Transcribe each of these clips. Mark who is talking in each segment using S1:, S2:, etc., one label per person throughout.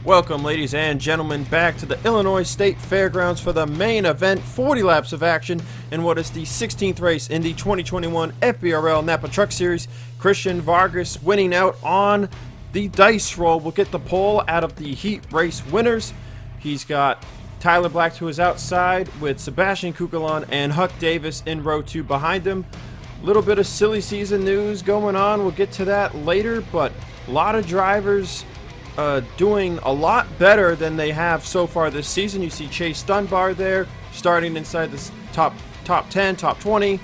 S1: Welcome, ladies and gentlemen, back to the Illinois State Fairgrounds for the main event, 40 laps of action in what is the 16th race in the 2021 FBRL NAPA Truck Series. Christian Vargas winning out on the dice roll. We'll get the poll out of the heat race winners. He's got Tyler Black to his outside with Sebastian Kukulon and Huck Davis in row 2 behind him. A little bit of silly season news going on. We'll get to that later, but a lot of drivers doing a lot better than they have so far this season. You see Chase Dunbar there, starting inside the top 10, top 20.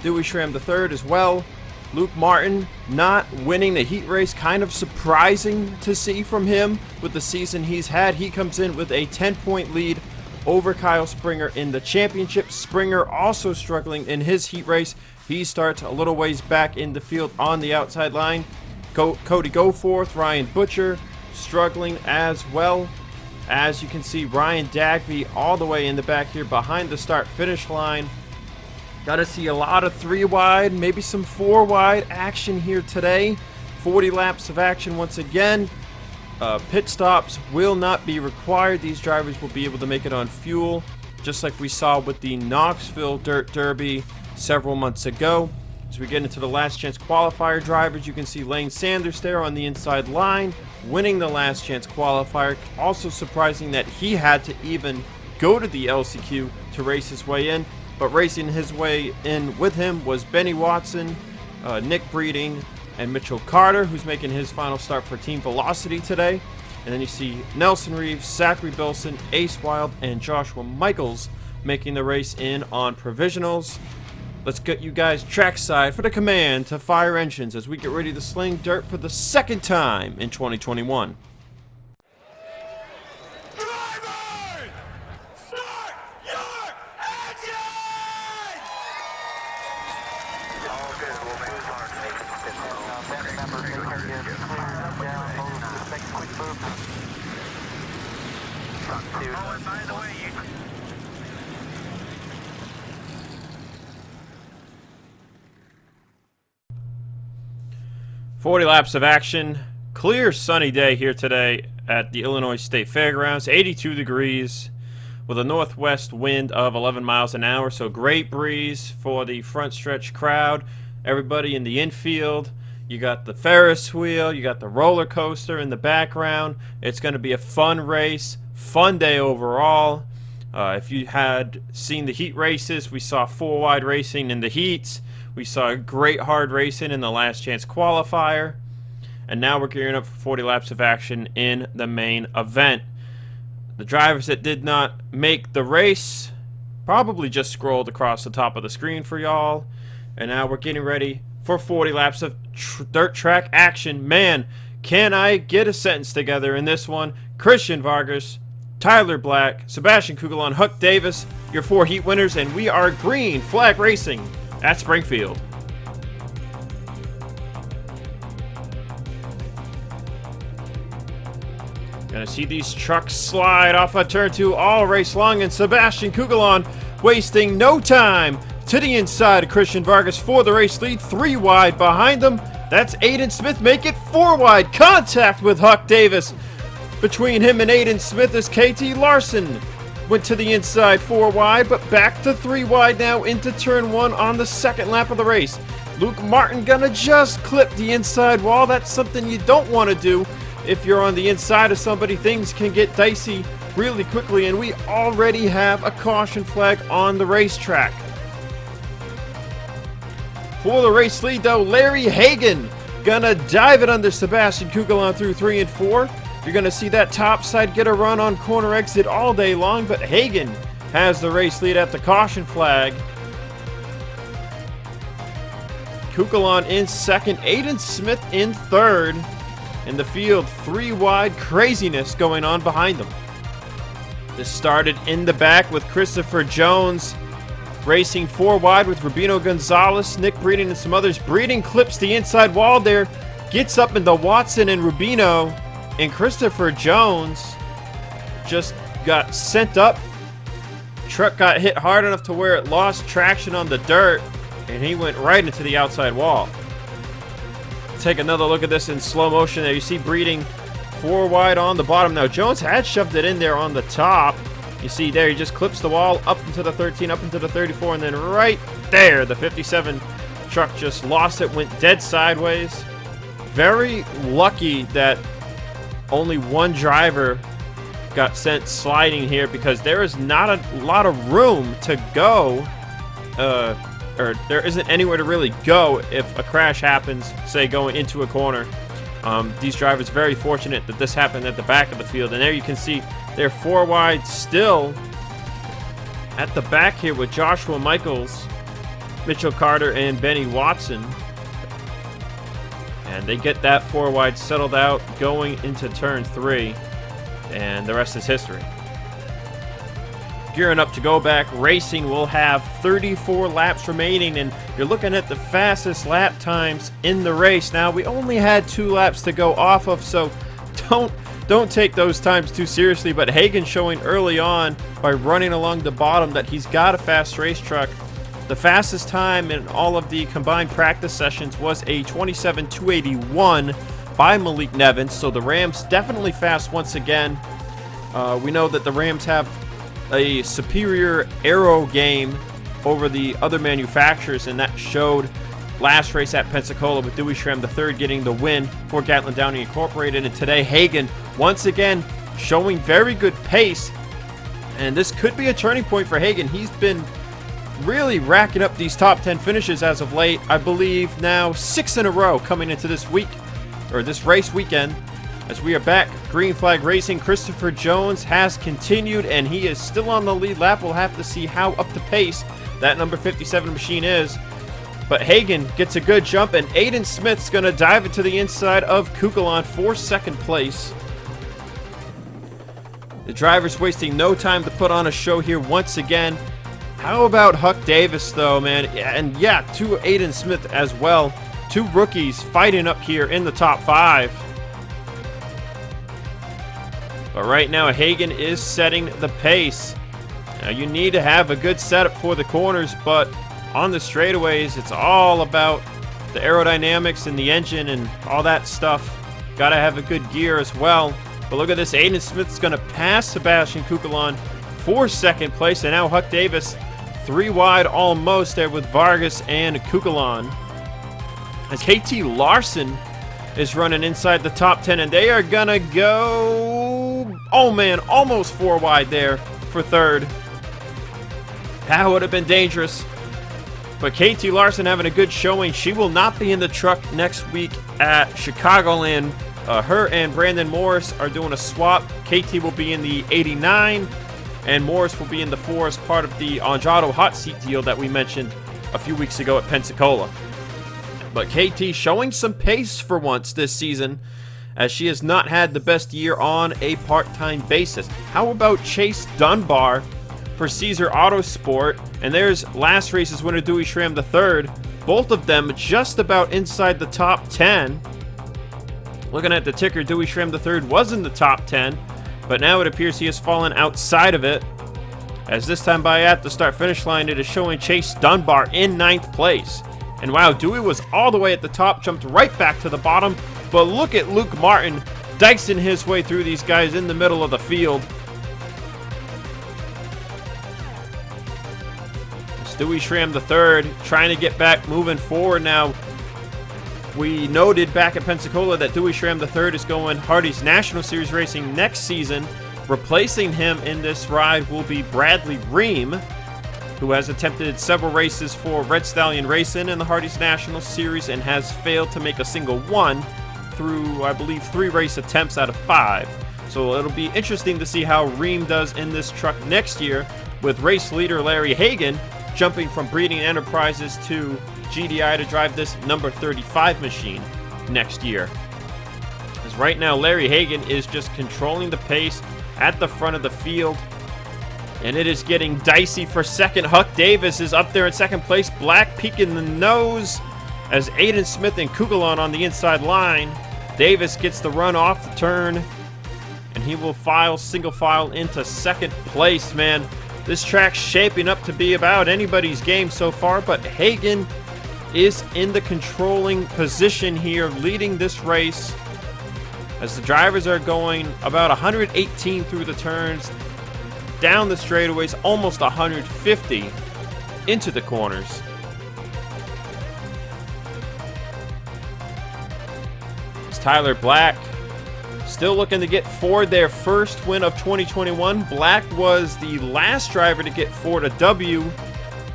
S1: Dewey Schramm III as well. Luke Martin not winning the heat race, kind of surprising to see from him with the season he's had. He comes in with a 10-point lead over Kyle Springer in the championship. Springer also struggling in his heat race. He starts a little ways back in the field on the outside line. Cody Goforth, Ryan Butcher struggling as well. As you can see, Ryan Dagby all the way in the back here behind the start-finish line. Got to see a lot of 3-wide, maybe some 4-wide action here today. 40 laps of action once again. Pit stops will not be required. These drivers will be able to make it on fuel, just like we saw with the Knoxville Dirt Derby several months ago. As we get into the Last Chance Qualifier drivers, you can see Lane Sanders there on the inside line, winning the Last Chance Qualifier. Also surprising that he had to even go to the LCQ to race his way in. But racing his way in with him was Benny Watson, Nick Breeding, and Mitchell Carter, who's making his final start for Team Velocity today. And then you see Nelson Reeves, Zachary Bilson, Ace Wild, and Joshua Michaels making the race in on provisionals. Let's get you guys trackside for the command to fire engines as we get ready to sling dirt for the second time in 2021.
S2: Drivers, start your engine! All good, we'll make the mark. Oh, and by the way,
S1: 40 laps of action. Clear sunny day here today at the Illinois State Fairgrounds. 82 degrees with a northwest wind of 11 miles an hour. So great breeze for the front stretch crowd. Everybody in the infield. You got the Ferris wheel. You got the roller coaster in the background. It's going to be a fun race. Fun day overall. If you had seen the heat races, we saw 4-wide racing in the heats. We saw great hard racing in the Last Chance Qualifier. And now we're gearing up for 40 laps of action in the main event. The drivers that did not make the race probably just scrolled across the top of the screen for y'all. And now we're getting ready for 40 laps of dirt track action. Man, can I get a sentence together in this one? Christian Vargas, Tyler Black, Sebastian Kukulon, Huck Davis, your 4 heat winners, and we are green flag racing at Springfield. Gonna see these trucks slide off of turn 2 all race long, and Sebastian Kukulon wasting no time to the inside of Christian Vargas for the race lead. 3-wide behind them. That's Aiden Smith. Make it 4-wide. Contact with Huck Davis. Between him and Aiden Smith is KT Larson. Went to the inside 4-wide, but back to 3-wide now into turn 1 on the second lap of the race. Luke Martin gonna just clip the inside wall. That's something you don't want to do. If you're on the inside of somebody, things can get dicey really quickly, and we already have a caution flag on the racetrack. For the race lead though, Larry Hagan gonna dive it under Sebastian Kukulon through 3 and 4. You're going to see that top side get a run on corner exit all day long, but Hagan has the race lead at the caution flag. Kukulon in second, Aiden Smith in third. In the field, 3-wide craziness going on behind them. This started in the back with Christopher Jones racing 4-wide with Rubino Gonzalez, Nick Breeding, and some others. Breeding clips the inside wall there, gets up into Watson and Rubino. And Christopher Jones just got sent up. Truck got hit hard enough to where it lost traction on the dirt, and he went right into the outside wall. Take another look at this in slow motion there. You see Breeding 4 wide on the bottom. Now, Jones had shoved it in there on the top. You see there, he just clips the wall up into the 13, up into the 34, and then right there, the 57 truck just lost it, went dead sideways. Very lucky that only one driver got sent sliding here, because there is not a lot of room to go, or there isn't anywhere to really go if a crash happens, say going into a corner. These drivers very fortunate that this happened at the back of the field, and there you can see they're 4 wide still at the back here with Joshua Michaels, Mitchell Carter, and Benny Watson. And they get that 4 wide settled out going into turn 3, and the rest is history. Gearing up to go back racing, we'll have 34 laps remaining, and you're looking at the fastest lap times in the race. Now, we only had 2 laps to go off of, so don't take those times too seriously, but Hagan showing early on by running along the bottom that he's got a fast race truck. The fastest time in all of the combined practice sessions was a 27.281 by Malik Nevins, so the Rams definitely fast once again. We know that the Rams have a superior aero game over the other manufacturers, and that showed last race at Pensacola with Dewey Schramm III getting the win for Gatlin Downing Incorporated. And today, Hagan once again showing very good pace, and this could be a turning point for Hagan. He's been really racking up these top 10 finishes as of late. I believe now 6 in a row coming into this week, or this race weekend. As we are back, green flag racing, Christopher Jones has continued, and he is still on the lead lap. We'll have to see how up to pace that number 57 machine is. But Hagan gets a good jump, and Aiden Smith's going to dive into the inside of Kukulon for second place. The driver's wasting no time to put on a show here once again. How about Huck Davis, though, man? And yeah, to Aiden Smith as well. 2 rookies fighting up here in the top 5. But right now, Hagan is setting the pace. Now, you need to have a good setup for the corners, but on the straightaways, it's all about the aerodynamics and the engine and all that stuff. Got to have a good gear as well. But look at this. Aiden Smith's going to pass Sebastian Kukulon for second place. And now Huck Davis 3 wide almost there with Vargas and Kukulon. As KT Larson is running inside the top 10, and they are going to go, oh man, almost 4 wide there for third. That would have been dangerous. But KT Larson having a good showing. She will not be in the truck next week at Chicagoland. Her and Brandon Morris are doing a swap. KT will be in the 89, and Morris will be in the 4 as part of the OnjAuto hot seat deal that we mentioned a few weeks ago at Pensacola. But KT showing some pace for once this season, as she has not had the best year on a part-time basis. How about Chase Dunbar for Caesar Autosport? And there's last race's winner, Dewey Schramm III. Both of them just about inside the top 10. Looking at the ticker, Dewey Schramm III was in the top 10, but now it appears he has fallen outside of it, as this time by at the start-finish line, it is showing Chase Dunbar in 9th place. And wow, Dewey was all the way at the top, jumped right back to the bottom, but look at Luke Martin dicing his way through these guys in the middle of the field. It's Dewey Schramm III trying to get back, moving forward now. We noted back at Pensacola that Dewey Schramm III is going Hardy's National Series racing next season. Replacing him in this ride will be Bradley Ream, who has attempted several races for Red Stallion Racing in the Hardy's National Series and has failed to make a single one through, I believe, 3 race attempts out of 5. So it'll be interesting to see how Ream does in this truck next year, with race leader Larry Hagan jumping from Breeding Enterprises to GDI to drive this number 35 machine next year. As right now, Larry Hagan is just controlling the pace at the front of the field, and it is getting dicey for second. Huck Davis is up there in second place, black peak in the nose, as Aiden Smith and Kukulon on the inside line. Davis gets the run off the turn, and he will single file into second place, man. This track's shaping up to be about anybody's game so far, but Hagan is in the controlling position here, leading this race. as the drivers are going about 118 through the turns, down the straightaways, almost 150 into the corners. It's Tyler Black still looking to get Ford their first win of 2021. Black was the last driver to get Ford a W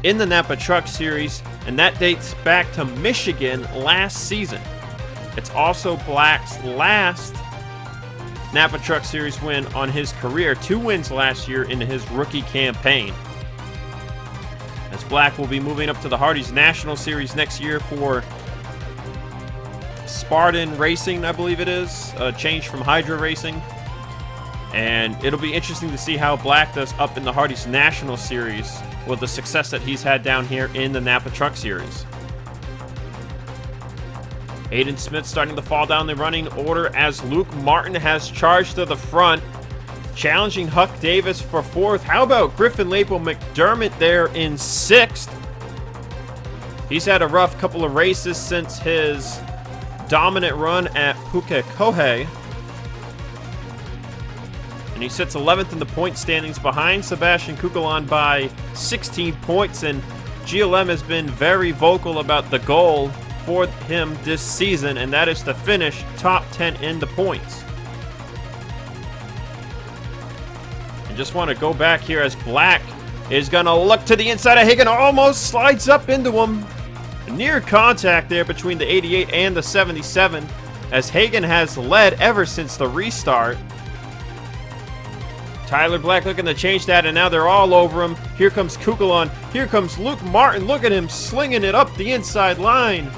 S1: in the NAPA Truck Series, and that dates back to Michigan last season. It's also Black's last NAPA Truck Series win on his career. 2 wins last year in his rookie campaign. As Black will be moving up to the Hardee's National Series next year for Spartan Racing, I believe it is. A change from Hydra Racing. And it'll be interesting to see how Black does up in the Hardee's National Series with the success that he's had down here in the NAPA Truck Series. Hayden Smith starting to fall down the running order as Luke Martin has charged to the front, challenging Huck Davis for 4th. How about Griffin Lapel McDermott there in 6th? He's had a rough couple of races since his dominant run at Pukekohe. And he sits 11th in the point standings behind Sebastian Kukulon by 16 points. And GLM has been very vocal about the goal for him this season, and that is to finish top 10 in the points. And just want to go back here as Black is going to look to the inside of Hagan, almost slides up into him. Near contact there between the 88 and the 77, as Hagan has led ever since the restart. Tyler Black looking to change that, and now they're all over him. Here comes Kukulon. Here comes Luke Martin. Look at him slinging it up the inside line,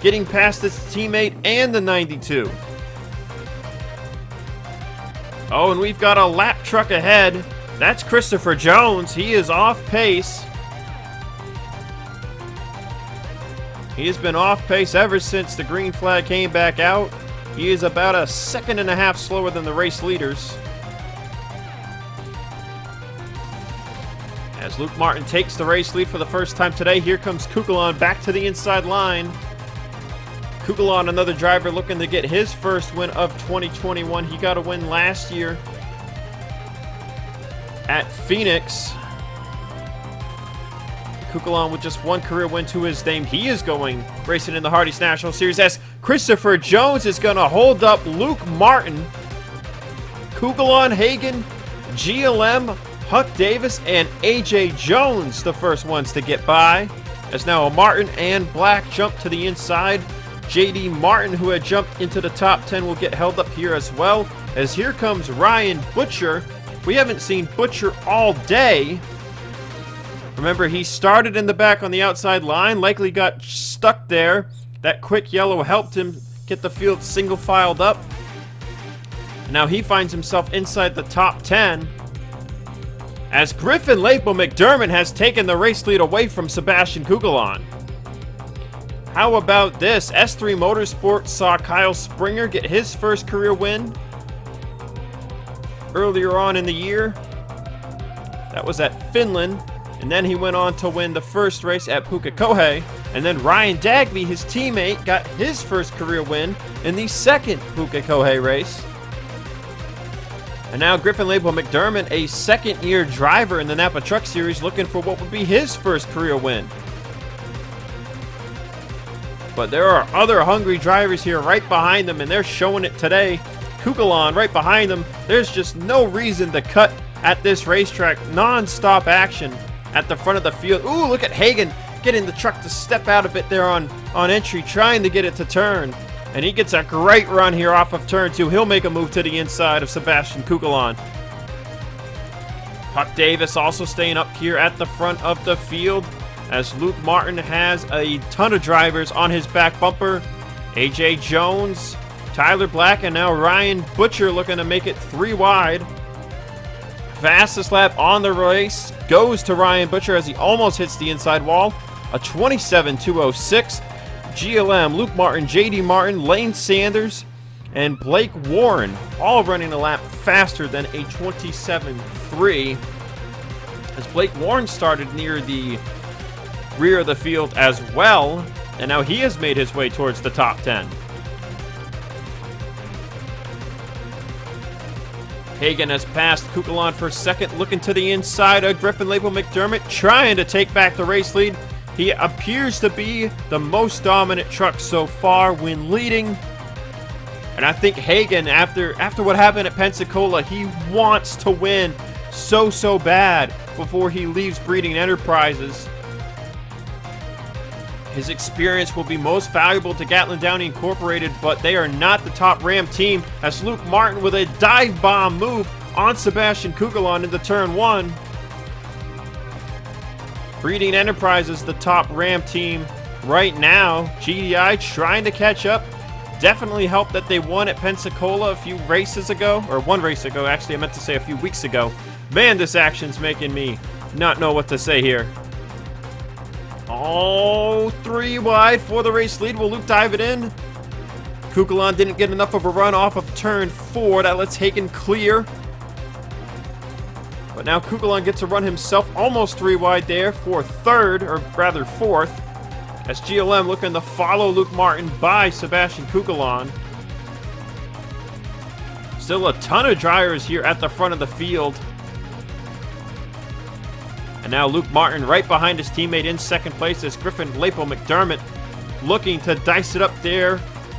S1: getting past his teammate and the 92. Oh, and we've got a lap truck ahead. That's Christopher Jones. He is off pace. He has been off pace ever since the green flag came back out. He is about a 1.5 seconds slower than the race leaders. As Luke Martin takes the race lead for the first time today, here comes Kukulon back to the inside line. Kukulon, another driver looking to get his first win of 2021. He got a win last year at Phoenix. Kukulon with just 1 career win to his name. He is going racing in the Hardee's National Series as Christopher Jones is going to hold up Luke Martin. Kukulon, Hagan, GLM, Huck Davis, and AJ Jones the first ones to get by. As now Martin and Black jump to the inside. JD Martin, who had jumped into the top 10, will get held up here as well. As here comes Ryan Butcher. We haven't seen Butcher all day. Remember, he started in the back on the outside line, likely got stuck there. That quick yellow helped him get the field single filed up. Now he finds himself inside the top 10. As Griffin Lapel McDermott has taken the race lead away from Sebastian Kukulon. How about this? S3 Motorsports saw Kyle Springer get his first career win earlier on in the year. That was at Finland. And then he went on to win the first race at Pukekohe. And then Ryan Dagby, his teammate, got his first career win in the second Pukekohe race. And now Griffin Lapel McDermott, a second-year driver in the NAPA Truck Series, looking for what would be his first career win. But there are other hungry drivers here right behind them, and they're showing it today. Kukulon right behind them. There's just no reason to cut at this racetrack. Non-stop action at the front of the field. Ooh, look at Hagan getting the truck to step out a bit there on entry, trying to get it to turn. And he gets a great run here off of turn 2. He'll make a move to the inside of Sebastian Kukulon. Huck Davis also staying up here at the front of the field, as Luke Martin has a ton of drivers on his back bumper. AJ Jones, Tyler Black, and now Ryan Butcher looking to make it 3 wide. Fastest lap on the race goes to Ryan Butcher as he almost hits the inside wall. A 27.206. GLM, Luke Martin, JD Martin, Lane Sanders, and Blake Warren all running a lap faster than a 27.3. As Blake Warren started near the rear of the field as well, and now he has made his way towards the top 10. Hagan has passed Kukulon for second, looking to the inside of Griffin Label McDermott, trying to take back the race lead. He appears to be the most dominant truck so far when leading. And I think Hagan, after what happened at Pensacola, he wants to win so bad before he leaves Breeding Enterprises. His experience will be most valuable to Gatlin Downey Incorporated, but they are not the top Ram team, as Luke Martin with a dive bomb move on Sebastian Kukulon into turn 1. Breeding Enterprises, the top Ram team right now. GDI trying to catch up. Definitely helped that they won at Pensacola a few races ago, or one race ago, actually I meant to say a few weeks ago. Man, this action's making me not know what to say here. Oh, 3 wide for the race lead. Will Luke dive it in? Kukulon didn't get enough of a run off of turn 4. That lets Hagan clear. But now Kukulon gets a run himself, almost 3 wide there for third, or rather fourth. As GLM looking to follow Luke Martin by Sebastian Kukulon. Still a ton of drivers here at the front of the field. And now Luke Martin right behind his teammate in second place as Griffin Lapel McDermott looking to dice it up there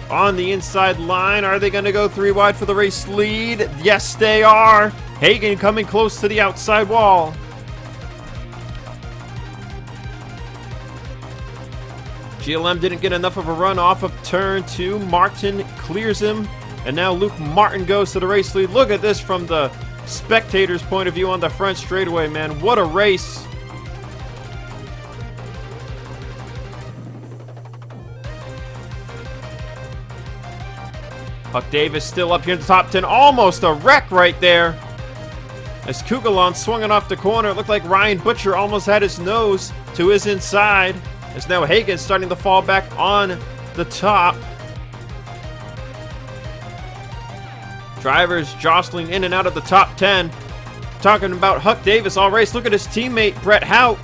S1: on the inside line. Are they going to go 3 wide for the race lead? Yes, they are. Hagan coming close to the outside wall. GLM didn't get enough of a run off of turn 2. Martin clears him. And now Luke Martin goes to the race lead. Look at this from the spectator's point of view on the front straightaway, man. What a race. Huck Davis still up here in the top 10. Almost a wreck right there. As Kukulon swung it off the corner, it looked like Ryan Butcher almost had his nose to his inside. As now Hagan starting to fall back on the top. Drivers jostling in and out of the top 10. Talking about Huck Davis all race. Look at his teammate, Brett Houck.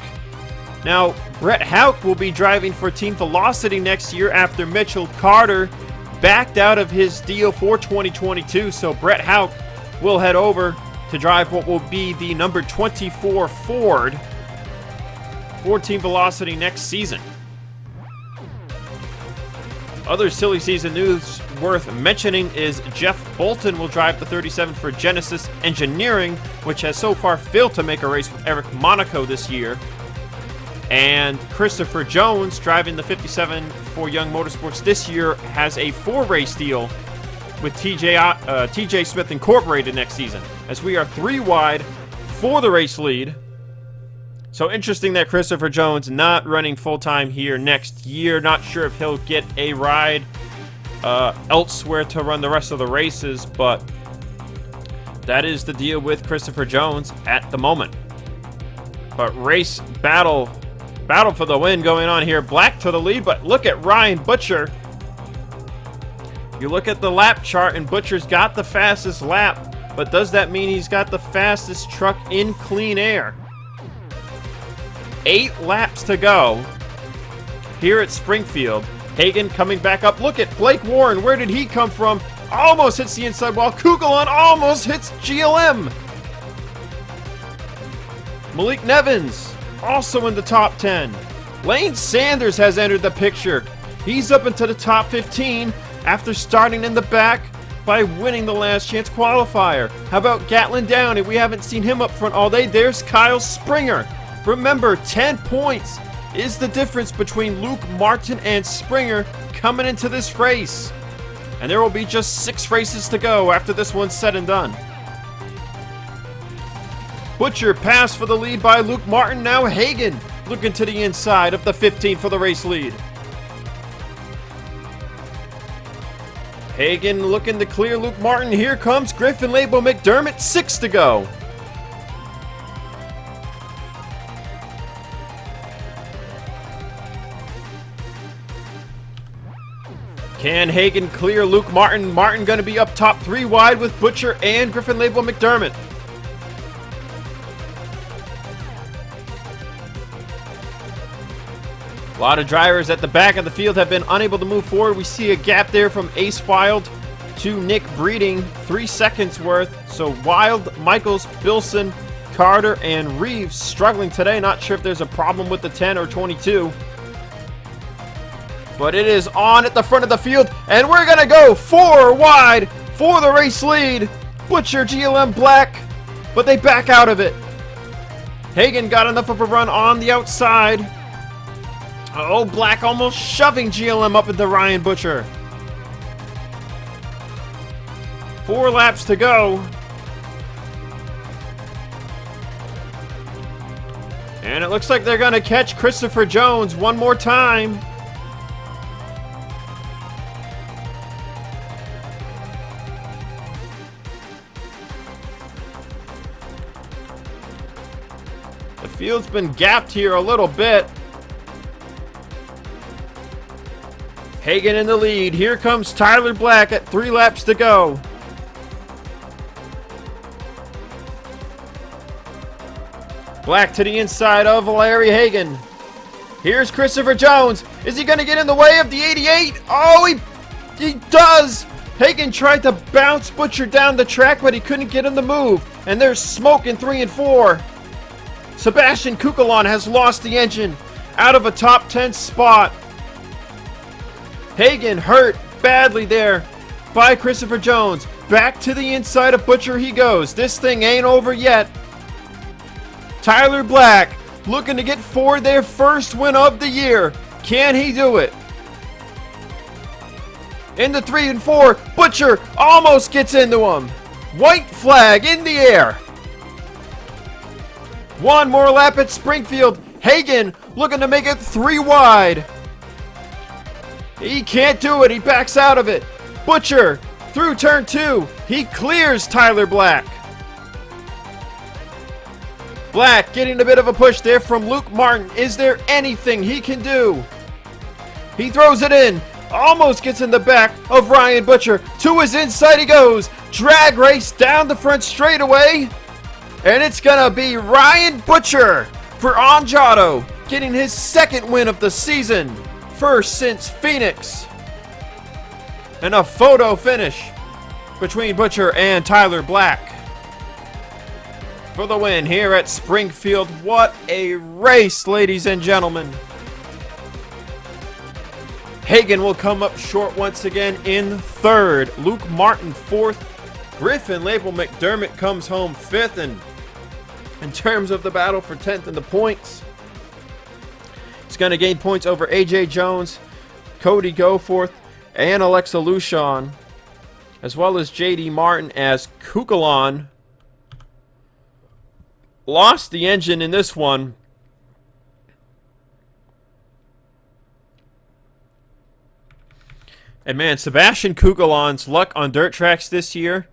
S1: Now, Brett Houck will be driving for Team Velocity next year after Mitchell Carter backed out of his deal for 2022. So Brett Houck will head over to drive what will be the number 24 Ford for Team Velocity next season. Other silly season news worth mentioning is Jeff Bolton will drive the 37 for Genesis Engineering, which has so far failed to make a race with Eric Monaco this year. And Christopher Jones, driving the 57 for Young Motorsports this year, has a 4-race deal with TJ Smith Incorporated next season, as we are 3 wide for the race lead. So interesting that Christopher Jones not running full-time here next year. Not sure if he'll get a ride elsewhere to run the rest of the races, but that is the deal with Christopher Jones at the moment. But race battle for the win going on here. Black to the lead, but look at Ryan Butcher. You look at the lap chart and Butcher's got the fastest lap, but does that mean he's got the fastest truck in clean air? 8 laps to go here at Springfield. Hagan coming back up. Look at Blake Warren. Where did he come from? Almost hits the inside wall. Kukulon almost hits GLM. Malik Nevins also in the top 10. Lane Sanders has entered the picture. He's up into the top 15 after starting in the back by winning the Last Chance Qualifier. How about Gatlin Downey? We haven't seen him up front all day. There's Kyle Springer. Remember, 10 points is the difference between Luke Martin and Springer coming into this race. And there will be just 6 races to go after this one's said and done. Butcher passed for the lead by Luke Martin. Now Hagan looking to the inside of the 15 for the race lead. Hagan looking to clear Luke Martin. Here comes Griffin Label McDermott. 6 to go. Can Hagan clear Luke Martin? Martin going to be up top 3 wide with Butcher and Griffin Label McDermott. A lot of drivers at the back of the field have been unable to move forward. We see a gap there from Ace Wild to Nick Breeding, 3 seconds worth. So Wild, Michaels, Bilson, Carter, and Reeves struggling today. Not sure if there's a problem with the 10 or 22. But it is on at the front of the field, and we're going to go 4 wide for the race lead. Butcher, GLM, Black, but they back out of it. Hagan got enough of a run on the outside. Oh, Black almost shoving GLM up into Ryan Butcher. 4 laps to go. And it looks like they're going to catch Christopher Jones one more time. The field's been gapped here a little bit. Hagan in the lead. Here comes Tyler Black at 3 laps to go. Black to the inside of Larry Hagan. Here's Christopher Jones. Is he going to get in the way of the 88? Oh, he does. Hagan tried to bounce Butcher down the track, but he couldn't get him to move. And there's smoke in 3 and 4. Sebastian Kukulon has lost the engine out of a top 10 spot. Hagan hurt badly there by Christopher Jones. Back to the inside of Butcher he goes. This thing ain't over yet. Tyler Black looking to get Ford their first win of the year. Can he do it? Into 3 and 4. Butcher almost gets into him. White flag in the air. 1 more lap at Springfield. Hagan looking to make it 3 wide. He can't do it. He backs out of it. Butcher through turn 2. He clears Tyler Black. Black getting a bit of a push there from Luke Martin. Is there anything he can do? He throws it in. Almost gets in the back of Ryan Butcher. To his inside he goes. Drag race down the front straightaway. And it's going to be Ryan Butcher for OnjAuto getting his 2nd win of the season. First since Phoenix. And a photo finish between Butcher and Tyler Black for the win here at Springfield. What a race, ladies and gentlemen. Hagan will come up short once again in 3rd. Luke Martin 4th. Griffin Label McDermott comes home 5th. And in terms of the battle for 10th in the points, he's going to gain points over AJ Jones, Cody Goforth, and Alexa Lushon, as well as JD Martin, as Kukulon lost the engine in this one. And man, Sebastian Kukulon's luck on dirt tracks this year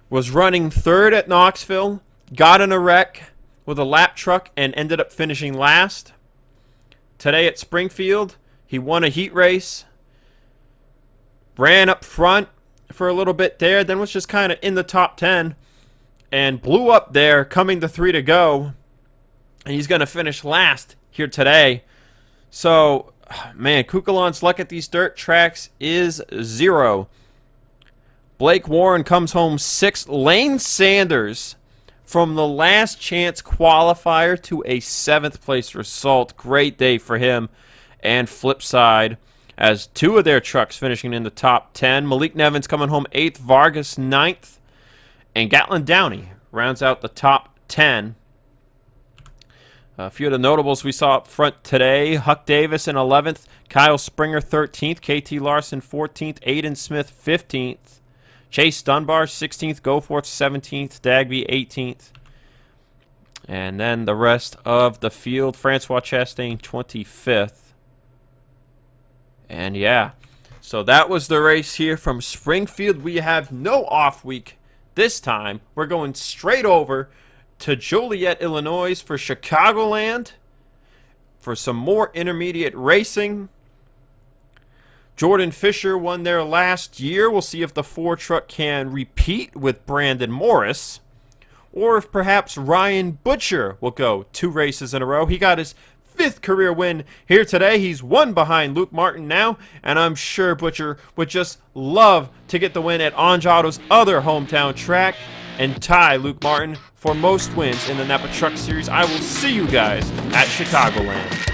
S1: was running 3rd at Knoxville, got in a wreck with a lap truck, and ended up finishing last. Today at Springfield, he won a heat race, ran up front for a little bit there, then was just kind of in the top 10, and blew up there, coming to 3 to go. And he's going to finish last here today. So, man, Kukulon's luck at these dirt tracks is 0. Blake Warren comes home 6th. Lane Sanders from the Last Chance Qualifier to a 7th place result. Great day for him. And flip side, as 2 of their trucks finishing in the top 10. Malik Nevins coming home 8th. Vargas 9th. And Gatlin Downey rounds out the top 10. A few of the notables we saw up front today. Huck Davis in 11th. Kyle Springer 13th. KT Larson 14th. Aiden Smith 15th. Chase Dunbar 16th. Goforth 17th. Dagby 18th. And then the rest of the field. Francois Chastain 25th. And yeah, so that was the race here from Springfield. We have no off week this time. We're going straight over to Joliet, Illinois for Chicagoland for some more intermediate racing. Jordan Fisher won there last year. We'll see if the 4 truck can repeat with Brandon Morris, or if perhaps Ryan Butcher will go 2 races in a row. He got his 5th career win here today. He's one behind Luke Martin now, and I'm sure Butcher would just love to get the win at OnjAuto's other hometown track and tie Luke Martin for most wins in the NAPA Truck Series. I will see you guys at Chicagoland.